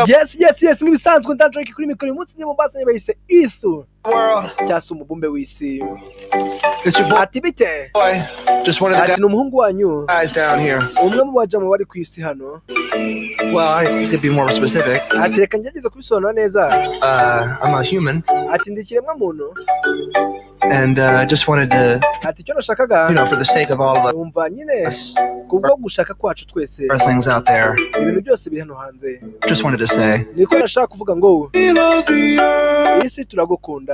Yes nk'ibisanzwe ndanjye kuri mikoro umunsi ni Mombasa bayise Ethu cyase umubumbe w'isi ati bite ati n'umuhungu wanyu umwe mu bajama bari ku isi hano. I could be more specific. Ati reka ngerageza kubisobanura neza. I'm a human. Ati ndi ikiremwa muntu. And just wanted to, ati cyo nashakaga, for the sake of all of umva nyine kubwo gushaka kwacu twese things out there, ibintu byose biri hano hanze, just wanted to say niko nashaka kuvuga ngo isi turagukunda,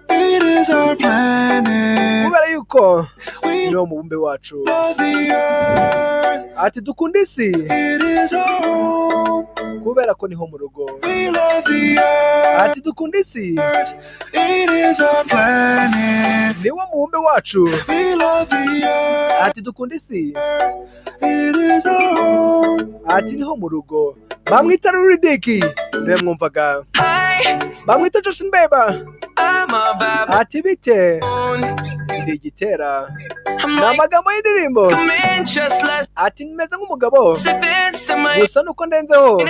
it is our planet, kubera yuko niwo mubumbe wacu. Ati dukunda isi kubera ko niho mu rugo. Ati dukunda isi niwo mubumbe wacu. Ati dukunda isi ati niho mu rugo. Bamwita Ruridiki niwe mwumvaga, bamwita Justin Bieber. Ati bite ndi igitera n'amagambo y'indirimbo. Ati nimeze nk'umugabo gusa nuko ndenzeho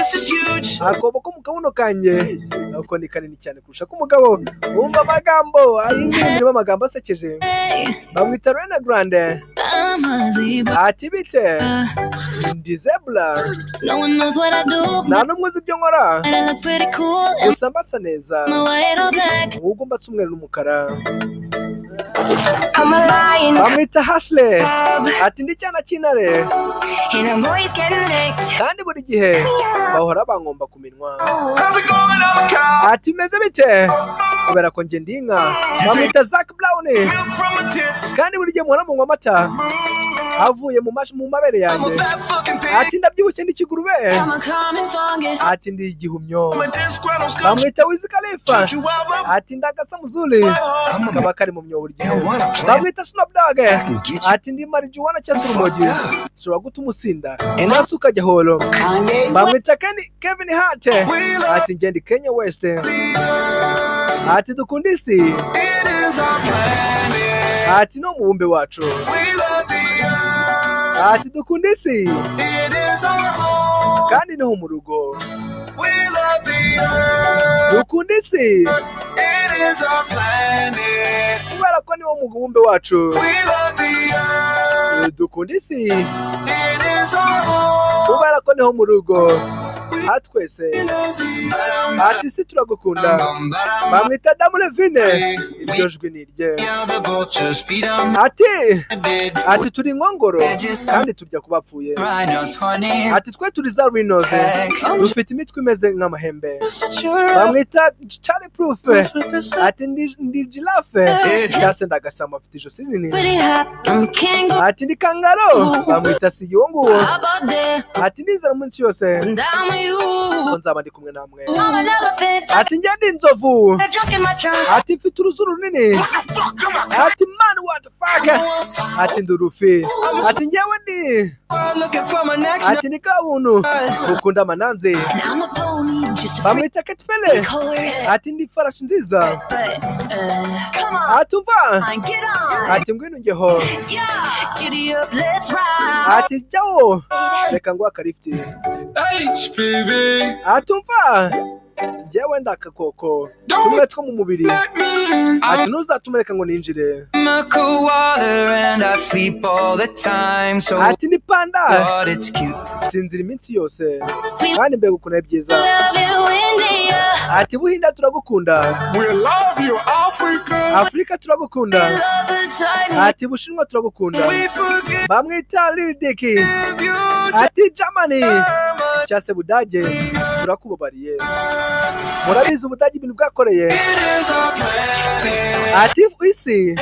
akobo ko mu kabuno kanjye ako ni kanini cyane kurusha k'umugabo. Umva amagambo ay'indirimbo, amagambo asekeje. Bamwita Ariana Grande. Ati bite ndi Zebra nta n'umwe uzi ibyo nkora gusa mbasa neza ubwo mbatse umweru n'umukara. Bamwita Hustle. Ati ndi cyana cy'intare kandi buri gihe bahora bankomba ku minwa. Ati meze bite kubera ko nge ndi inka. Bamwita Zac Brown. Kandi buri gihe muhora munywa amata avuye mu mabere yanjye. Ati ndabyibushye ndi kigurube. Ati ndi igihumyo. Bamwita Wiz Khalifa. Ati ndagasa muzuli kaba kari mu myobo rye. Bamwita Snoop Dogg. Ati ndi marijuana cyangwa urumogi nshobora guta umusinda maso ukajya holo. Bamwita Kevin Hart. Ati nge ndi Kanye West. Ati dukunda isi ati no mubumbe wacu. Ati dukunda isi kandi niho mu rugo. Dukunda isi kubera ko niwo mubumbe wacu. Dukunda isi kubera ko niho mu rugo hatwese. Ati isi turagukunda. Bamwita Adamu Levine. Iryo jwi ni irye. Ati turi inkongoro kandi turya ku bapfuye. Ati twe turi za rhinos dufite imitwe imeze nk'amahembe. Bamwita Charlie Proof. Ati ndi giraffe cyase ndagasama afite ijosi rinini. Ati ndi kangaro. Bamwita Siyongu. Ati ndizera umunsi yose ko nzaba ndi kumwe namwe. Ati njye ndi inzovu. Ati mfite uruzuru runini. Ati man what the fuck. Ati ndi urufi. Ati njyewe ndi ati ni kabuntu ukunda amananze. Bamwita Katy Perry. Ati ndi farashi nziza. Ati umva ati ngwino ngeho. Ati jyawo reka ngo akarifti. Ati umva njyewe ndakakoko tumwe two mu mubiri. Ati ntuzatumereka ngo ninjire. Ati ni panda sinzira iminsi yose kandi mbega ukuntu ari byiza. Ati Buhinda turagukunda. Afrika turagukunda. Ati Bushinwa turagukunda. Bamwita Ruridiki. Ati Germany cyase Budage turakubabariye. Murabizi Ubudage ibintu bwakoreye. Ati isi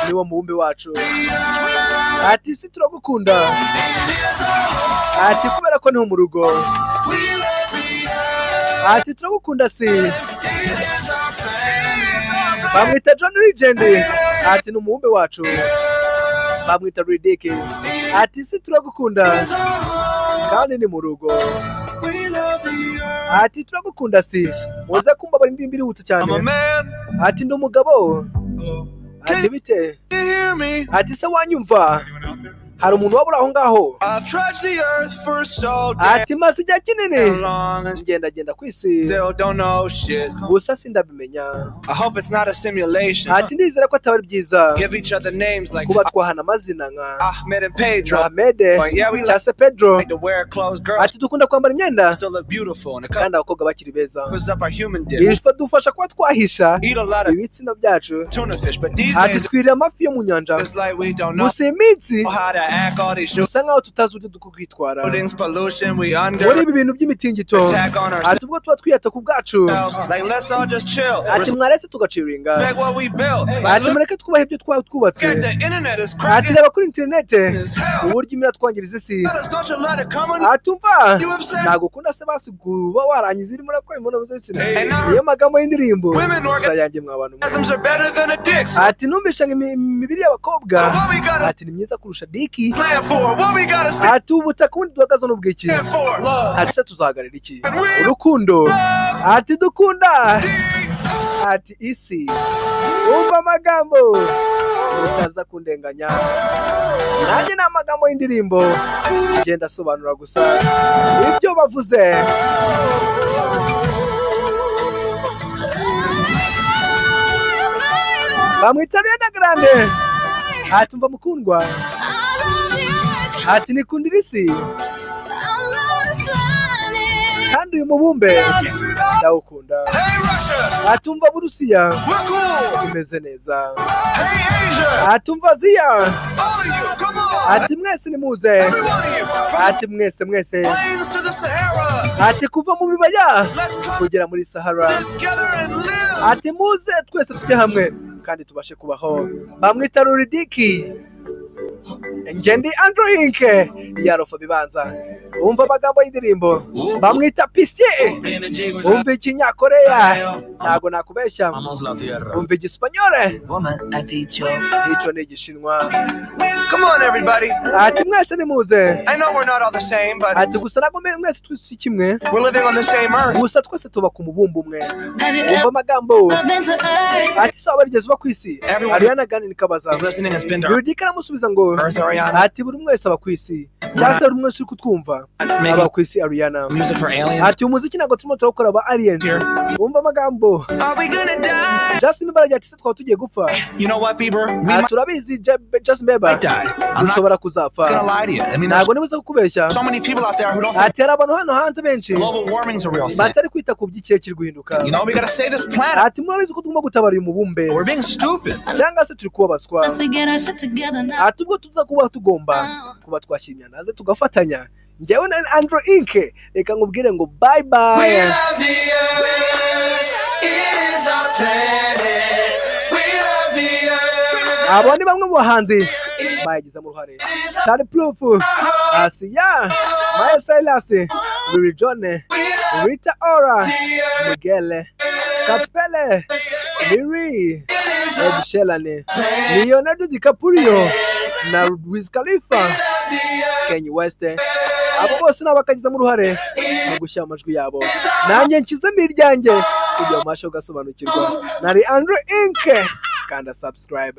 niwo mubumbe wacu. Ati isi turagukunda. Ati kubera ko niho mu rugo. Ati turagukunda si. Bamwita John Legend. Ati ni umubumbe wacu. Bamwita Ruridiki. Ati isi turagukunda kandi ni mu rugo. Ati turagukunda si. Uza kumva bari ndimbiri hutu cyane. Ati ndi umugabo. Ati bite. Ati se wanyumva. hari umuntu wabura aho ngaho I've trudged the earth for so ati maze igihe kinini long and ngenda ku isi still don't know shit. gusa sindabimenya I hope it's not a simulation. ati ndizera ko ataba ari byiza Give each other names like kuba twahana amazina nka Ahmed and Pedro. Ahmed But yeah, we cyangwa se Pedro like to wear clothes. Girls ati dukunda kwambara imyenda still look beautiful. And the kandi abakobwa bakiri beza covers up our human dip. ibi dufasha kuba twahisha Eat a lot of ibitsina byacu tuna fish, but these ati days twirira amafi yo mu nyanja it's like we don't know gusa iminsi how to act. All these dusa nkaho tutazi uburyo dukwiye kwitwara shootings, pollution, we muri under ibi bintu by'imitingito attack on ati ubwo tuba twiyata ku bwacu ourselves. Like let's all just chill. ati mwaretse tugaciringa Respect what we built. Like ati look mureke twubahe ibyo twaba twubatse at the internet is ati cracking. reba kuri interinete uburyo imira twangiriza isi Fellas, don't you let it come on. ati umva You have sex. ntabwo ukunda se basi kuba warangiza irimo urakora imibonano mpuzabitsina Hey, now- niyo magambo y'indirimbo Women gusa yanjye mwa bantu mwe. Orgasms are better than a dick. So ati numvisha ngo imibiri y'abakobwa what we gotta ati ni myiza kurusha diki stand for? What we gotta stand ati ubutaka ubundi duhagaze n'ubwiki for? ati se tuzahagarara iki urukundo ati dukunda ati isi umva amagambo utaza kundenganya nanjye ni amagambo y'indirimbo ngenda asobanura gusa ibyo bavuze bamwita Ariana Grande ati umva mukundwa ati nikundira isi kandi uyu mubumbe ndawukunda Hey Russia, ati umva Burusiya we're cool. imeze neza Hey Asia, ati umva Aziya all of you, come on. ati mwese nimuze Every one of you, from ati mwese the plains to the Sahara. ati kuva mu bibaya Let's come kugera muri Sahara together and live. ati muze twese tujye hamwe kandi tubashe kubaho bamwita Ruridiki njye ndi Andrew Inke yarofa bibanza umva amagambo y'indirimbo bamwita Pisye umva ikinyakoreya ntago nakubeshya umva igisipanyole icyo ni igishinwa Come on, everybody. ati mwese nimuze I know we're not all the same, but ati gusa ntabwo mwese twese kimwe we're living on the same earth. gusa twese tuba ku mubumbe umwe umva amagambo ati sawa barigeze uba ku isi Everyone Ariana Grande nikabaza who's listening has been to Ruridika aramusubiza ngo Earth, Ariana. ati buri mwese aba ku isi cyangwa se buri mwese uri kutwumva aba ku isi Ariana Music for aliens. ati umuziki ntabwo turimo turawukora aba aliens umva amagambo Are we gonna die? Justin Bieber ati se twaba tugiye gupfa You know what, Bieber? We ati might turabizi Justin Bieber die. I'm not dushobora kuzapfa gonna lie to you. I mean, there's ntabwo nibuze kukubeshya so many people out there who don't think ati hari abantu hano hanze benshi global warming's a real thing. batari kwita ku by'ikirere kiri guhinduka You know, we gotta save this planet. ati murabizi ko tugomba gutabara uyu mubumbe We're being stupid. cyangwa se turi kubabaswa Let's get our shit together now. ati ubwo tuza kuba tugomba kuba twashyira imyanaze tugafatanya njyewe na Andrew Inke reka nkubwire ngo bye bye love the earth. It is our planet. We love the earth. abo ni bamwe mu bahanzi bayigizemo uruhare Charlie Proof Asiya Maya Silas Lil Jon Rita Ora Miguel Katpele Liri Ed Sheeran Leonardo DiCaprio na Wiz Khalifa Kanye West abo bose n'abakagizemo uruhare mu gushyira amajwi yabo nanjye nshizemo iryanjye kugira ngo mbashe gusobanukirwa nari Andrew Inke kanda subscribe